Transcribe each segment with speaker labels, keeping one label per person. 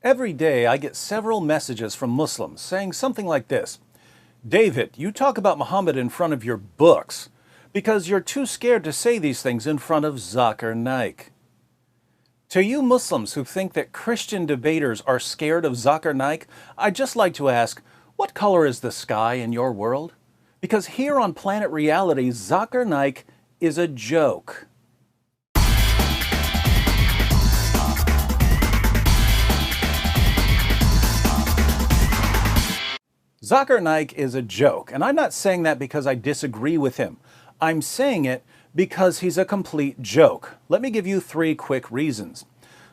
Speaker 1: Every day I get several messages from Muslims saying something like this: David, you talk about Muhammad in front of your books because you're too scared to say these things in front of Zakir Naik. To you Muslims who think that Christian debaters are scared of Zakir Naik, I'd just like to ask, what color is the sky in your world? Because here on Planet Reality, Zakir Naik is a joke. Zakir Naik is a joke, and I'm not saying that because I disagree with him. I'm saying it because he's a complete joke. Let me give you 3 quick reasons.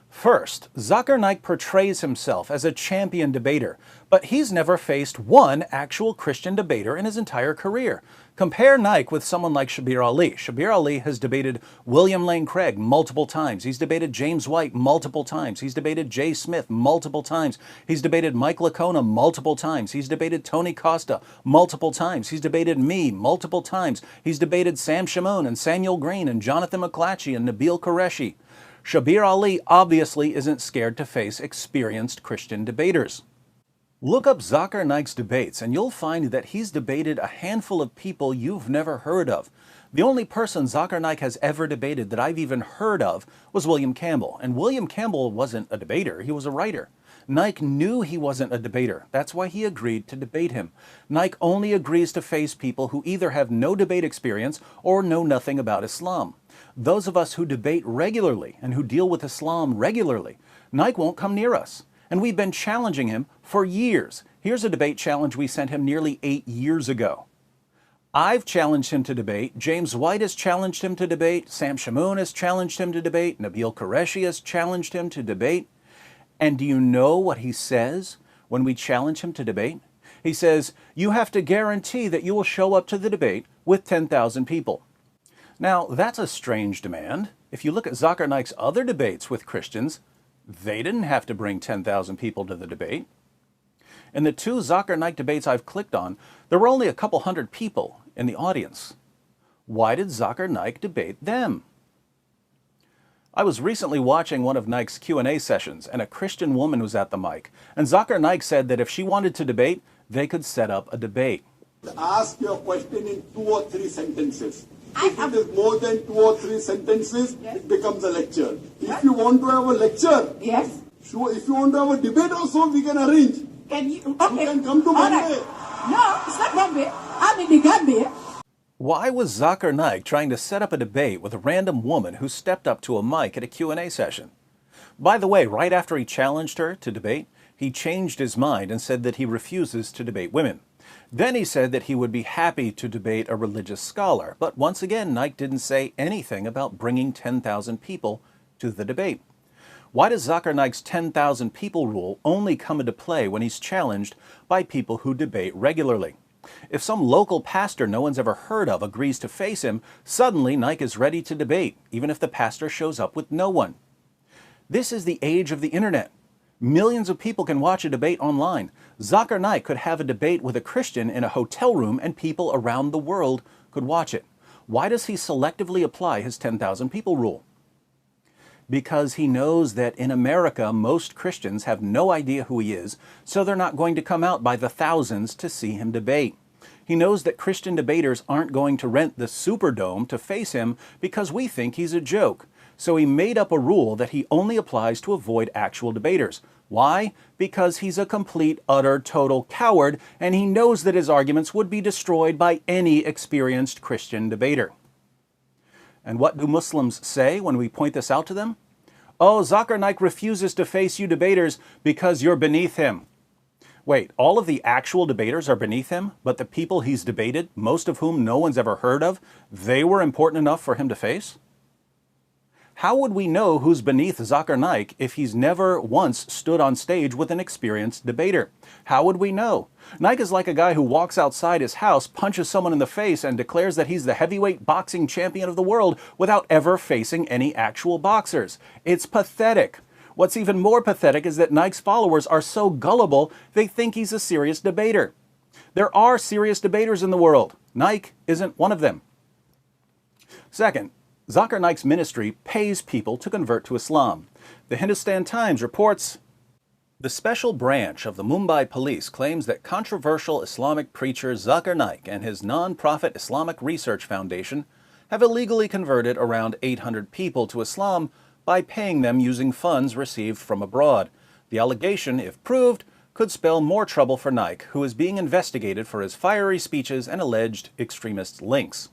Speaker 1: First, Zakir Naik portrays himself as a champion debater, but he's never faced one actual Christian debater in his entire career. Compare Naik with someone like Shabir Ali. Shabir Ali has debated William Lane Craig multiple times. He's debated James White multiple times. He's debated Jay Smith multiple times. He's debated Mike Licona multiple times. He's debated Tony Costa multiple times. He's debated me multiple times. He's debated Sam Shamoun and Samuel Green and Jonathan McClatchy and Nabil Qureshi. Shabir Ali obviously isn't scared to face experienced Christian debaters. Look up Zakir Naik's debates and you'll find that he's debated a handful of people you've never heard of. The only person Zakir Naik has ever debated that I've even heard of was William Campbell. And William Campbell wasn't a debater, he was a writer. Naik knew he wasn't a debater. That's why he agreed to debate him. Naik only agrees to face people who either have no debate experience or know nothing about Islam. Those of us who debate regularly and who deal with Islam regularly, Naik won't come near us. And we've been challenging him for years. Here's a debate challenge we sent him nearly 8 years ago. I've challenged him to debate. James White has challenged him to debate. Sam Shamoun has challenged him to debate. Nabil Qureshi has challenged him to debate. And do you know what he says when we challenge him to debate? He says, you have to guarantee that you will show up to the debate with 10,000 people. Now, that's a strange demand. If you look at Zakir Naik's other debates with Christians, they didn't have to bring 10,000 people to the debate. In the 2 Zakir Naik debates I've clicked on, there were only a couple hundred people in the audience. Why did Zakir Naik debate them? I was recently watching one of Naik's Q&A sessions, and a Christian woman was at the mic. And Zakir Naik said that if she wanted to debate, they could set up a debate.
Speaker 2: Ask your question in 2 or 3 sentences. If it is more than 2 or 3 sentences, yes, it becomes a lecture. If you want to have a lecture,
Speaker 3: yes,
Speaker 2: sure. If you want to have a debate also, we can arrange.
Speaker 3: Can you? Okay.
Speaker 2: You can come to Bombay.
Speaker 3: Right. No, it's not Bombay. I'm in the Gambia.
Speaker 1: Why was Zakir Naik trying to set up a debate with a random woman who stepped up to a mic at a Q&A session? By the way, right after he challenged her to debate, he changed his mind and said that he refuses to debate women. Then he said that he would be happy to debate a religious scholar. But once again, Naik didn't say anything about bringing 10,000 people to the debate. Why does Zakir Naik's 10,000 people rule only come into play when he's challenged by people who debate regularly? If some local pastor no one's ever heard of agrees to face him, suddenly Naik is ready to debate, even if the pastor shows up with no one. This is the age of the internet. Millions of people can watch a debate online. Zakir Naik could have a debate with a Christian in a hotel room and people around the world could watch it. Why does he selectively apply his 10,000 people rule? Because he knows that in America, most Christians have no idea who he is, so they're not going to come out by the thousands to see him debate. He knows that Christian debaters aren't going to rent the Superdome to face him because we think he's a joke. So he made up a rule that he only applies to avoid actual debaters. Why? Because he's a complete, utter, total coward, and he knows that his arguments would be destroyed by any experienced Christian debater. And what do Muslims say when we point this out to them? Oh, Zakir Naik refuses to face you debaters because you're beneath him. Wait, all of the actual debaters are beneath him, but the people he's debated, most of whom no one's ever heard of, they were important enough for him to face? How would we know who's beneath Zakir Naik if he's never once stood on stage with an experienced debater? How would we know? Naik is like a guy who walks outside his house, punches someone in the face, and declares that he's the heavyweight boxing champion of the world without ever facing any actual boxers. It's pathetic. What's even more pathetic is that Naik's followers are so gullible they think he's a serious debater. There are serious debaters in the world. Naik isn't one of them. Second, Zakir Naik's ministry pays people to convert to Islam. The Hindustan Times reports The special branch of the Mumbai police claims that controversial Islamic preacher Zakir Naik and his non-profit Islamic Research Foundation have illegally converted around 800 people to Islam by paying them using funds received from abroad. The allegation, if proved, could spell more trouble for Naik, who is being investigated for his fiery speeches and alleged extremist links.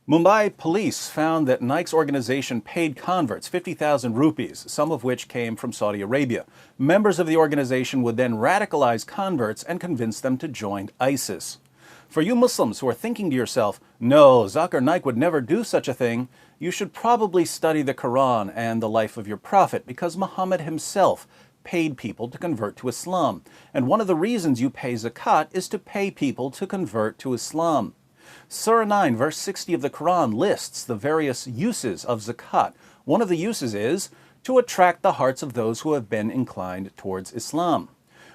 Speaker 1: Mumbai police found that Naik's organization paid converts 50,000 rupees, some of which came from Saudi Arabia. Members of the organization would then radicalize converts and convince them to join ISIS. For you Muslims who are thinking to yourself, no, Zakir Naik would never do such a thing, you should probably study the Quran and the life of your prophet, because Muhammad himself paid people to convert to Islam. And one of the reasons you pay zakat is to pay people to convert to Islam. Surah 9, verse 60 of the Quran lists the various uses of zakat. One of the uses is to attract the hearts of those who have been inclined towards Islam.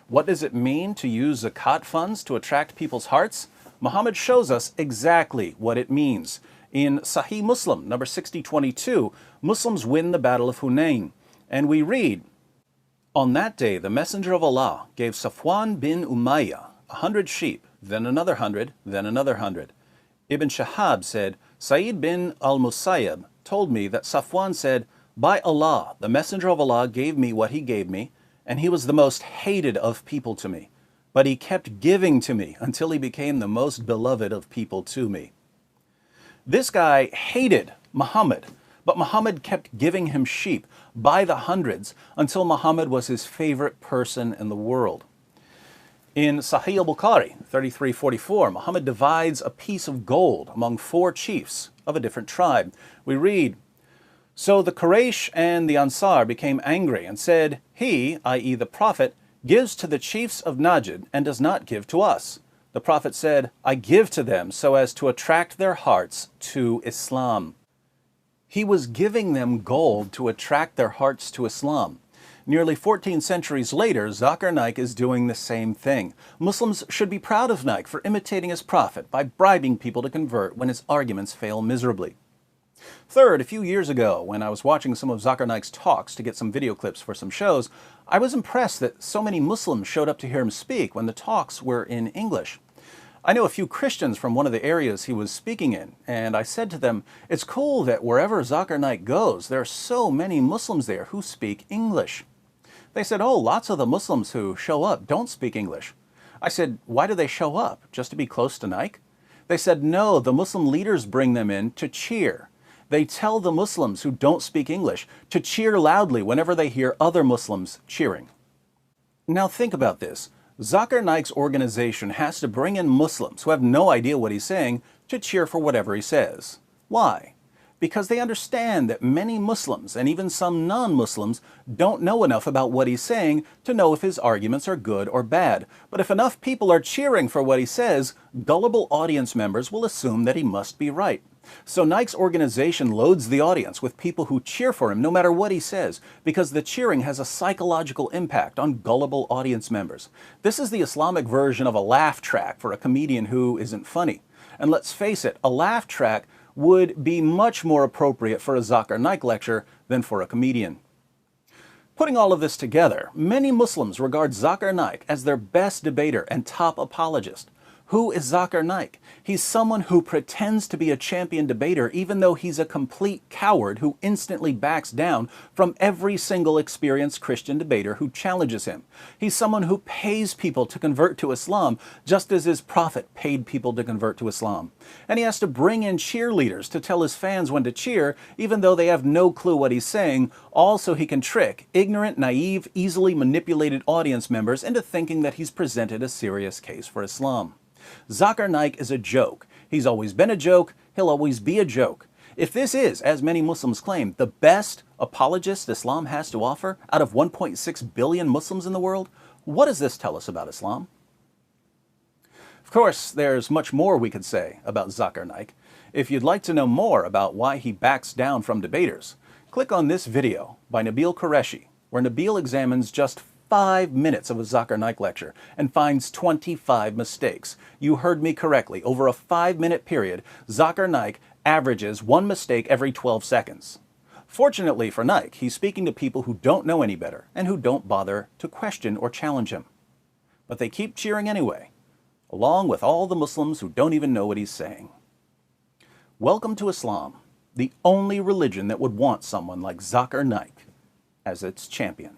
Speaker 1: What does it mean to use zakat funds to attract people's hearts? Muhammad shows us exactly what it means. In Sahih Muslim, number 6022, Muslims win the Battle of Hunain. And we read, "On that day, the Messenger of Allah gave Safwan bin Umayyah 100 sheep, then another 100, then another 100. Ibn Shahab said, Sa'id bin al-Musayyab told me that Safwan said, by Allah, the Messenger of Allah gave me what he gave me, and he was the most hated of people to me. But he kept giving to me until he became the most beloved of people to me." This guy hated Muhammad, but Muhammad kept giving him sheep by the hundreds until Muhammad was his favorite person in the world. In Sahih al-Bukhari 3344, Muhammad divides a piece of gold among 4 chiefs of a different tribe. We read, "So the Quraysh and the Ansar became angry and said, he, i.e. the Prophet, gives to the chiefs of Najd and does not give to us. The Prophet said, I give to them so as to attract their hearts to Islam." He was giving them gold to attract their hearts to Islam. Nearly 14 centuries later, Zakir Naik is doing the same thing. Muslims should be proud of Naik for imitating his prophet by bribing people to convert when his arguments fail miserably. Third, a few years ago, when I was watching some of Zakir Naik's talks to get some video clips for some shows, I was impressed that so many Muslims showed up to hear him speak when the talks were in English. I know a few Christians from one of the areas he was speaking in, and I said to them, it's cool that wherever Zakir Naik goes, there are so many Muslims there who speak English. They said, oh, lots of the Muslims who show up don't speak English. I said, why do they show up? Just to be close to Naik? They said, no, the Muslim leaders bring them in to cheer. They tell the Muslims who don't speak English to cheer loudly whenever they hear other Muslims cheering. Now think about this. Zakir Naik's organization has to bring in Muslims who have no idea what he's saying to cheer for whatever he says. Why? Because they understand that many Muslims, and even some non-Muslims, don't know enough about what he's saying to know if his arguments are good or bad. But if enough people are cheering for what he says, gullible audience members will assume that he must be right. So Naik's organization loads the audience with people who cheer for him no matter what he says, because the cheering has a psychological impact on gullible audience members. This is the Islamic version of a laugh track for a comedian who isn't funny. And let's face it, a laugh track would be much more appropriate for a Zakir Naik lecture than for a comedian. Putting all of this together, many Muslims regard Zakir Naik as their best debater and top apologist. Who is Zakir Naik? He's someone who pretends to be a champion debater even though he's a complete coward who instantly backs down from every single experienced Christian debater who challenges him. He's someone who pays people to convert to Islam just as his prophet paid people to convert to Islam. And he has to bring in cheerleaders to tell his fans when to cheer even though they have no clue what he's saying, all so he can trick ignorant, naive, easily manipulated audience members into thinking that he's presented a serious case for Islam. Zakir Naik is a joke. He's always been a joke. He'll always be a joke. If this is, as many Muslims claim, the best apologist Islam has to offer out of 1.6 billion Muslims in the world, what does this tell us about Islam? Of course, there's much more we could say about Zakir Naik. If you'd like to know more about why he backs down from debaters, click on this video by Nabil Qureshi, where Nabil examines just 5 minutes of a Zakir Naik lecture and finds 25 mistakes. You heard me correctly. Over a 5-minute period, Zakir Naik averages 1 mistake every 12 seconds. Fortunately for Naik, he's speaking to people who don't know any better and who don't bother to question or challenge him. But they keep cheering anyway, along with all the Muslims who don't even know what he's saying. Welcome to Islam, the only religion that would want someone like Zakir Naik as its champion.